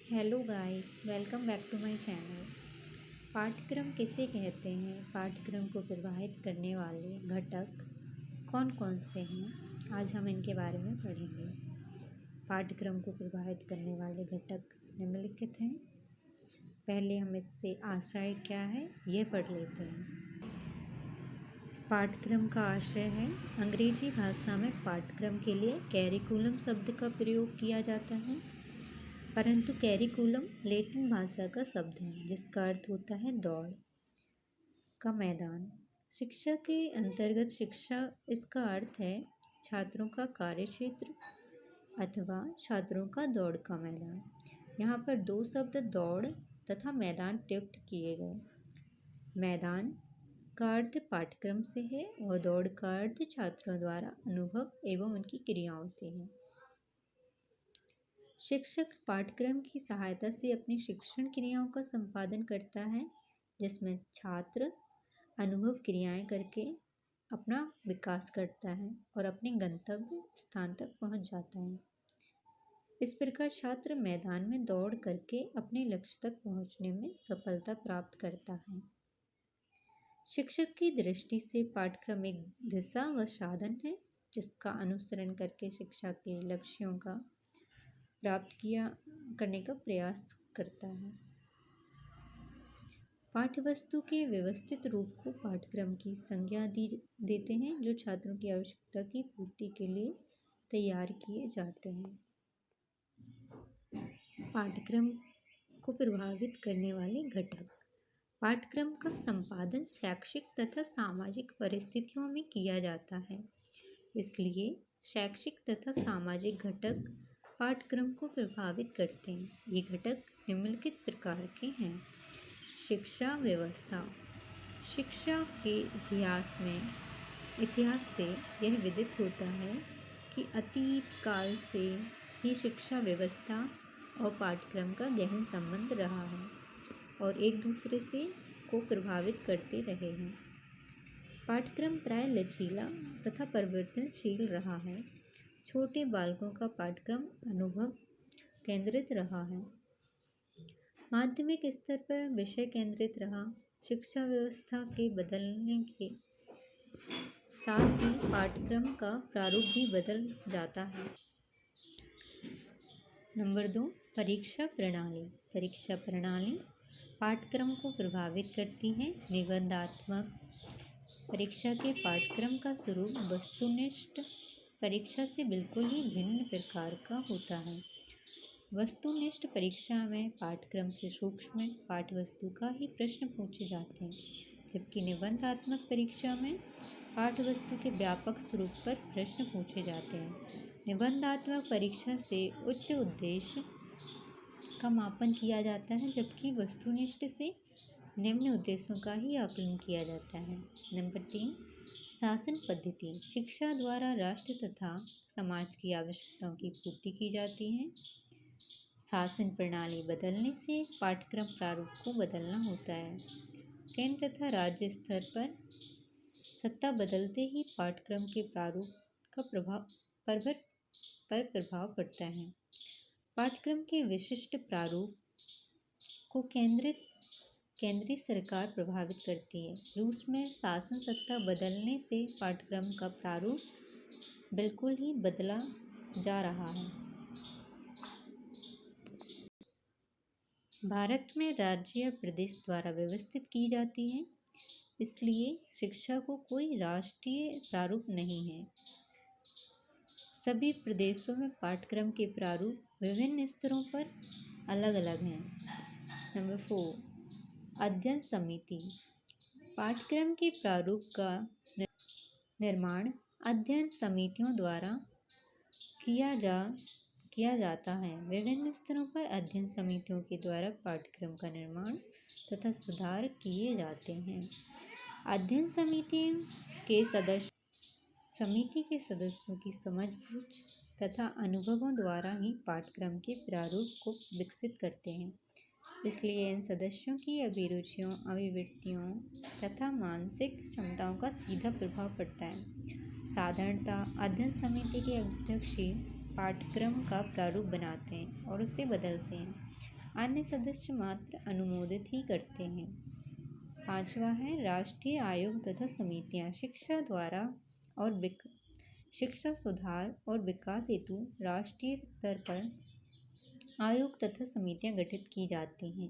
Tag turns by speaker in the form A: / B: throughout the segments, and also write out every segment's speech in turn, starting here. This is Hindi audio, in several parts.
A: Hello guys, welcome back to my channel. पाठ्यक्रम किसे कहते हैं? पाठ्यक्रम को प्रभावित करने वाले घटक कौन कौन से हैं? आज हम इनके बारे में पढ़ेंगे। पाठ्यक्रम को प्रभावित करने वाले घटक निम्नलिखित हैं। पहले हम इससे आशय क्या है यह पढ़ लेते हैं। पाठ्यक्रम का आशय है, अंग्रेजी भाषा में पाठ्यक्रम के लिए कैरिकुलम शब्द का प्रयोग किया जाता है, परंतु कैरिकुलम लैटिन भाषा का शब्द है जिसका अर्थ होता है दौड़ का मैदान। शिक्षा के अंतर्गत शिक्षा इसका अर्थ है छात्रों का कार्यक्षेत्र अथवा छात्रों का दौड़ का मैदान। यहाँ पर दो शब्द दौड़ तथा मैदान प्रयुक्त किए गए। मैदान का अर्थ पाठ्यक्रम से है और दौड़ का अर्थ छात्रों द्वारा अनुभव एवं उनकी क्रियाओं से है। शिक्षक पाठ्यक्रम की सहायता से अपनी शिक्षण क्रियाओं का संपादन करता है, जिसमें छात्र अनुभव क्रियाएं करके अपना विकास करता है और अपने गंतव्य स्थान तक पहुंच जाता है। इस प्रकार छात्र मैदान में दौड़ करके अपने लक्ष्य तक पहुंचने में सफलता प्राप्त करता है। शिक्षक की दृष्टि से पाठ्यक्रम एक दिशा व साधन है जिसका अनुसरण करके शिक्षा के लक्ष्यों का प्राप्त करने का प्रयास करता है। पाठ्यवस्तु के व्यवस्थित रूप को पाठ्यक्रम की संज्ञा देते हैं जो छात्रों की आवश्यकता की पूर्ति के लिए तैयार किए जाते हैं। पाठ्यक्रम को प्रभावित करने वाले घटक। पाठ्यक्रम का संपादन शैक्षिक तथा सामाजिक परिस्थितियों में किया जाता है, इसलिए शैक्षिक तथा सामाजिक घटक पाठ्यक्रम को प्रभावित करते हैं। ये घटक निम्नलिखित प्रकार के हैं। शिक्षा व्यवस्था। शिक्षा के इतिहास से यह विदित होता है कि अतीत काल से ही शिक्षा व्यवस्था और पाठ्यक्रम का गहन संबंध रहा है और एक दूसरे से को प्रभावित करते रहे हैं। पाठ्यक्रम प्राय लचीला तथा परिवर्तनशील रहा है। छोटे बालकों का पाठ्यक्रम अनुभव केंद्रित रहा है। माध्यमिक स्तर पर विषय केंद्रित रहा। शिक्षा व्यवस्था के बदलने के साथ ही पाठ्यक्रम का प्रारूप भी बदल जाता है। नंबर 2, परीक्षा प्रणाली। परीक्षा प्रणाली पाठ्यक्रम को प्रभावित करती है। निबंधात्मक परीक्षा के पाठ्यक्रम का स्वरूप वस्तुनिष्ठ परीक्षा से बिल्कुल ही भिन्न प्रकार का होता है। वस्तुनिष्ठ परीक्षा में पाठ्यक्रम से सूक्ष्म पाठ्यवस्तु का ही प्रश्न पूछे जाते हैं, जबकि निबंधात्मक परीक्षा में पाठ्यवस्तु के व्यापक स्वरूप पर प्रश्न पूछे जाते हैं। निबंधात्मक परीक्षा से उच्च उद्देश्य का मापन किया जाता है, जबकि वस्तुनिष्ठ से निम्न उद्देश्यों का ही आकलन किया जाता है। नंबर 3, शासन पद्धति। शिक्षा द्वारा राष्ट्र तथा समाज की आवश्यकताओं की पूर्ति की जाती है। शासन प्रणाली बदलने से पाठ्यक्रम प्रारूप को बदलना होता है। केंद्र तथा राज्य स्तर पर सत्ता बदलते ही पाठ्यक्रम के प्रारूप का प्रभाव पड़ता है। पाठ्यक्रम के विशिष्ट प्रारूप को केंद्रीय सरकार प्रभावित करती है। रूस में शासन सत्ता बदलने से पाठ्यक्रम का प्रारूप बिल्कुल ही बदला जा रहा है। भारत में राज्य या प्रदेश द्वारा व्यवस्थित की जाती है, इसलिए शिक्षा को कोई राष्ट्रीय प्रारूप नहीं है। सभी प्रदेशों में पाठ्यक्रम के प्रारूप विभिन्न स्तरों पर अलग अलग हैं। नंबर 4, अध्ययन समिति। पाठ्यक्रम के प्रारूप का निर्माण अध्ययन समितियों द्वारा किया जाता है। विभिन्न स्तरों पर अध्ययन समितियों के द्वारा पाठ्यक्रम का निर्माण तथा सुधार किए जाते हैं। अध्ययन समिति के सदस्यों की समझबूझ तथा अनुभवों द्वारा ही पाठ्यक्रम के प्रारूप को विकसित करते हैं, इसलिए इन सदस्यों की अभिरुचियों, अभिवृत्तियों तथा मानसिक क्षमताओं का सीधा प्रभाव पड़ता है। साधारणतः अध्ययन समिति के अध्यक्ष ही पाठ्यक्रम का प्रारूप बनाते हैं और उसे बदलते हैं। अन्य सदस्य मात्र अनुमोदित ही करते हैं। 5वां है राष्ट्रीय आयोग तथा समितियां। शिक्षा सुधार और विकास हेतु राष्ट्रीय स्तर पर आयोग तथा समितियां गठित की जाती हैं।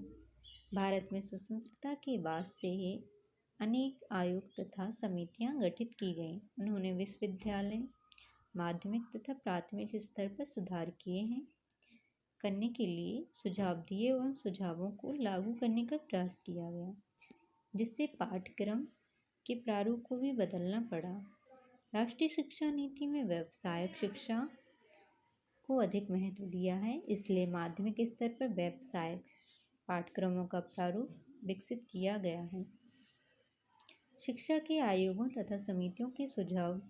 A: भारत में स्वतंत्रता के बाद से अनेक आयोग तथा समितियां गठित की गई। उन्होंने विश्वविद्यालय, माध्यमिक तथा प्राथमिक स्तर पर सुधार करने के लिए सुझाव दिए और उन सुझावों को लागू करने का प्रयास किया गया, जिससे पाठ्यक्रम के प्रारूप को भी बदलना पड़ा। राष्ट्रीय शिक्षा नीति में व्यावसायिक शिक्षा को अधिक महत्व दिया है, इसलिए माध्यमिक स्तर पर व्यावसायिक पाठ्यक्रमों का प्रारूप विकसित किया गया है। शिक्षा के आयोगों तथा समितियों के सुझाव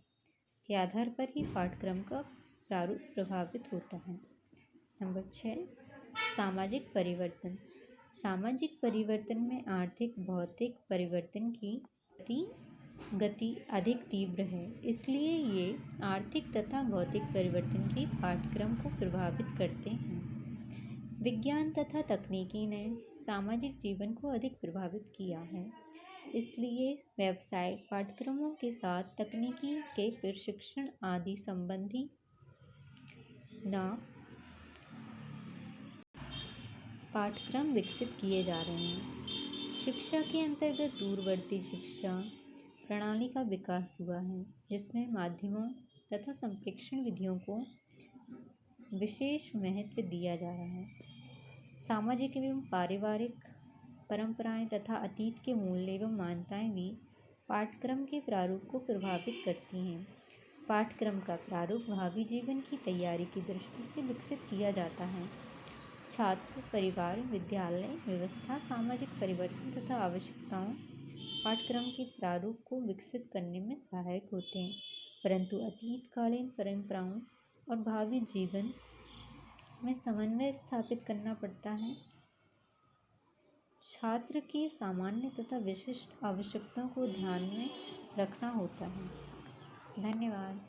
A: के आधार पर ही पाठ्यक्रम का प्रारूप प्रभावित होता है। नंबर 6, सामाजिक परिवर्तन। सामाजिक परिवर्तन में आर्थिक भौतिक परिवर्तन की गति अधिक तीव्र है, इसलिए ये आर्थिक तथा भौतिक परिवर्तन के पाठ्यक्रम को प्रभावित करते हैं। विज्ञान तथा तकनीकी ने सामाजिक जीवन को अधिक प्रभावित किया है, इसलिए व्यावसायिक पाठ्यक्रमों के साथ तकनीकी के प्रशिक्षण आदि संबंधी पाठ्यक्रम विकसित किए जा रहे हैं। शिक्षा के अंतर्गत दूरवर्ती शिक्षा प्रणाली का विकास हुआ है, जिसमें माध्यमों तथा संप्रेषण विधियों को विशेष महत्व दिया जा रहा है। सामाजिक एवं पारिवारिक परंपराएं तथा अतीत के मूल्य एवं मान्यताएं भी पाठ्यक्रम के प्रारूप को प्रभावित करती हैं। पाठ्यक्रम का प्रारूप भावी जीवन की तैयारी की दृष्टि से विकसित किया जाता है। छात्र, परिवार, विद्यालय व्यवस्था, सामाजिक परिवर्तन तथा आवश्यकताओं पाठ्यक्रम के प्रारूप को विकसित करने में सहायक होते हैं, परंतु अतीतकालीन परंपराओं और भावी जीवन में समन्वय स्थापित करना पड़ता है। छात्र की सामान्य तथा विशिष्ट आवश्यकताओं को ध्यान में रखना होता है। धन्यवाद।